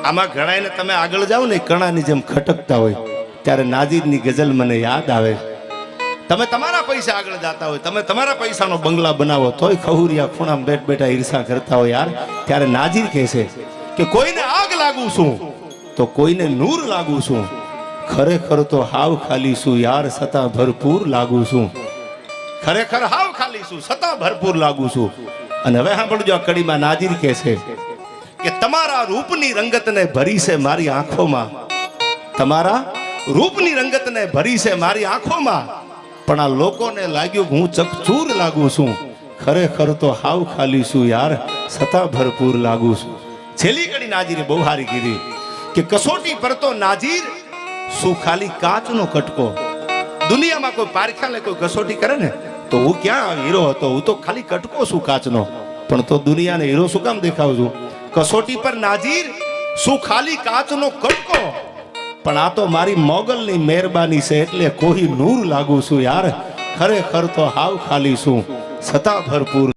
આમાં ઘણાને તમે આગળ જાઓ ને કણાની જેમ ખટકતા હોય ત્યારે નાજીરની ગઝલ મને યાદ આવે. તમે તમારા પૈસા આગળ જાતા હોય, તમે તમારા પૈસાનો બંગલા બનાવો તોય ખહુરિયા ખૂણામાં બેઠ બેઠા ઈર્ષા કરતા હોય યાર. ત્યારે નાજીર કહે છે કે કોઈને આગ લાગુ છું તો કોઈને નૂર લાગુ છું, ખરેખર તો હાવ ખાલી છું યાર છતાં ભરપૂર લાગુ છું. ખરેખર હાવ ખાલી છું છતાં ભરપૂર લાગુ છું. અને હવે સાંભળજો આ કડીમાં નાજીર કહે છે કે તમારા રૂપની રંગતને ભરી છે મારી આંખોમાં, તમારા રૂપની રંગતને ભરી છે મારી આંખોમાં, પણ આ લોકોને લાગ્યું હું ચકચૂર લાગુ છું, ખરેખર તો હાવ ખાલી છું યાર છતાં ભરપૂર લાગુ છું. છેલ્લી કડી નાજીરે બહુ સારી કીધી કે કસોટી પર તો નાજીર શું ખાલી કાચનો કટકો. દુનિયામાં કોઈ પારખ્યાને કોઈ કસોટી કરે ને તો હું ક્યાં હીરો હતો, હું તો ખાલી કટકો છું કાચનો, પણ તો દુનિયાને હીરો શું કામ દેખાવ છું. કસોટી પર નાજીર શું ખાલી કાચનો કટકો, પણ આ તો મારી મોગલની મહેરબાની છે એટલે કોઈ નૂર લાગુ છું યાર, ખરેખર તો હાવ ખાલી છું છતાં ભરપૂર